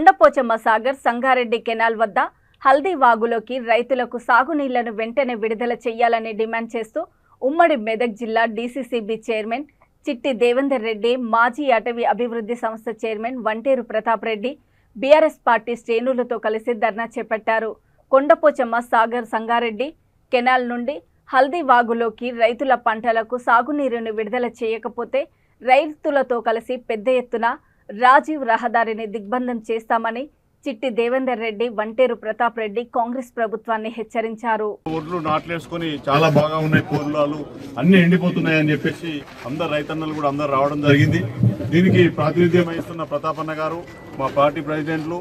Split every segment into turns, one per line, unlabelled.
Kondapochamma Sagar Sangareddy canal వద్ద హల్దీ వాగులోకి రైతులకు సాగునీళ్లను వెంటనే విడుదల చేయాలని డిమాండ్ చేస్తూ ఉమ్మడి మెదక్ జిల్లా డీసీసీబీ చైర్మన్ చిట్టి దేవేందర్ రెడ్డి, మాజీ అటవీ అభివృద్ధి సంస్థ చైర్మన్ వంటేరు ప్రతాప్ రెడ్డి బీఆర్ఎస్ పార్టీ శ్రేణులతో కలిసి ధర్నా చేపట్టారు. కొండపోచమ్మ సాగర్ సంగారెడ్డి కెనాల్ నుండి హల్దీ వాగులోకి రైతుల పంటలకు సాగునీరును విడుదల చేయకపోతే రైతులతో కలిసి పెద్ద ఎత్తున రాజీవ్ రహదారిని దిగ్బంధం చేస్తామని చిట్టి దేవేందర్ రెడ్డి, వంటేరు ప్రతాప్ రెడ్డి కాంగ్రెస్ ప్రభుత్వాన్ని హెచ్చరించారు.
ఒడ్లు నాట్లేసుకొని చాలా బాగా ఉన్నాయి, పొలాలు అన్ని ఎండిపోతున్నాయని చెప్పేసి అందరు రైతన్నలు కూడా అందరు రావడం జరిగింది. దీనికి ప్రాతినిధ్యం వహిస్తున్న ప్రతాపన్న గారు, మా పార్టీ ప్రెసిడెంట్లు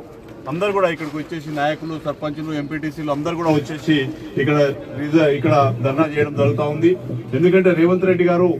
అందరు కూడా ఇక్కడికి వచ్చేసి నాయకులు, సర్పంచులు, ఎంపీటీసీలు అందరు కూడా వచ్చేసి ఇక్కడ ధర్నా చేయడం జరుగుతూ ఉంది. ఎందుకంటే రేవంత్ రెడ్డి గారు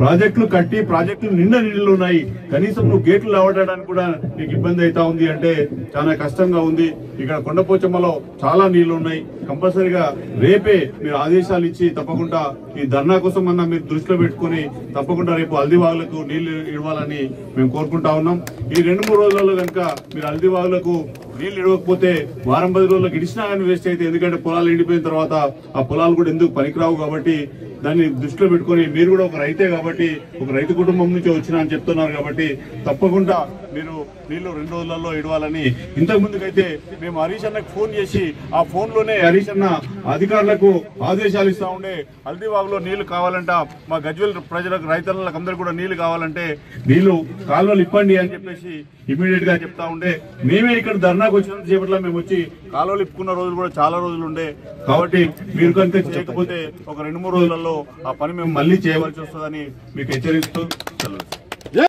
ప్రాజెక్టులు కట్టి ప్రాజెక్టులు నిండా నీళ్లు ఉన్నాయి, కనీసం నువ్వు గేట్లు లావడానికి కూడా నీకు ఇబ్బంది అవుతా ఉంది అంటే చాలా కష్టంగా ఉంది. ఇక్కడ కొండపోచమ్మలో చాలా నీళ్లు ఉన్నాయి. కంపల్సరీగా రేపే మీరు ఆదేశాలు ఇచ్చి తప్పకుండా ఈ ధర్నా కోసం అన్నా మీరు దృష్టిలో పెట్టుకుని తప్పకుండా రేపు హల్దీవాగులకు నీళ్లు ఇవ్వాలని మేము కోరుకుంటా ఉన్నాం. ఈ 2-3 రోజులలో కనుక మీరు హల్దీవాగులకు నీళ్లు ఇవ్వకపోతే వారం 10 రోజులకు ఇడిచినా కానీ వేస్ట్ అయితే, ఎందుకంటే పొలాలు ఎండిపోయిన తర్వాత ఆ పొలాలు కూడా ఎందుకు పనికిరావు. కాబట్టి దాన్ని దృష్టిలో పెట్టుకుని మీరు కూడా ఒక రైతే కాబట్టి, ఒక రైతు కుటుంబం నుంచి వచ్చినా అని చెప్తున్నారు కాబట్టి తప్పకుండా మీరు నీళ్లు 2 రోజులలో ఇవ్వాలని. ఇంతకు ముందుకైతే మేము హరీష్ అన్నకు ఫోన్ చేసి ఆ ఫోన్ లోనే హరీష్ అన్న అధికారులకు ఆదేశాలు ఇస్తా ఉండే, హల్దీవాగులో నీళ్లు కావాలంట, మా గజ్వేల్ ప్రజలకు రైతులకు అందరూ కూడా నీళ్లు కావాలంటే నీళ్లు కాలువలు ఇప్పండి అని చెప్పేసి ఇమీడియట్ గా చెప్తా ఉండే. మేమే ఇక్కడ ధర్నాకు వచ్చినంత సేపట్లో మేము వచ్చి కాలువలు ఇప్పుకున్న రోజులు కూడా చాలా రోజులు ఉండే. కాబట్టి మీరు కనుక చేయకపోతే ఒక 2-3 రోజులలో ఆ పని మేము మళ్ళీ చేయవలసి వస్తుందని మీకు హెచ్చరిస్తూ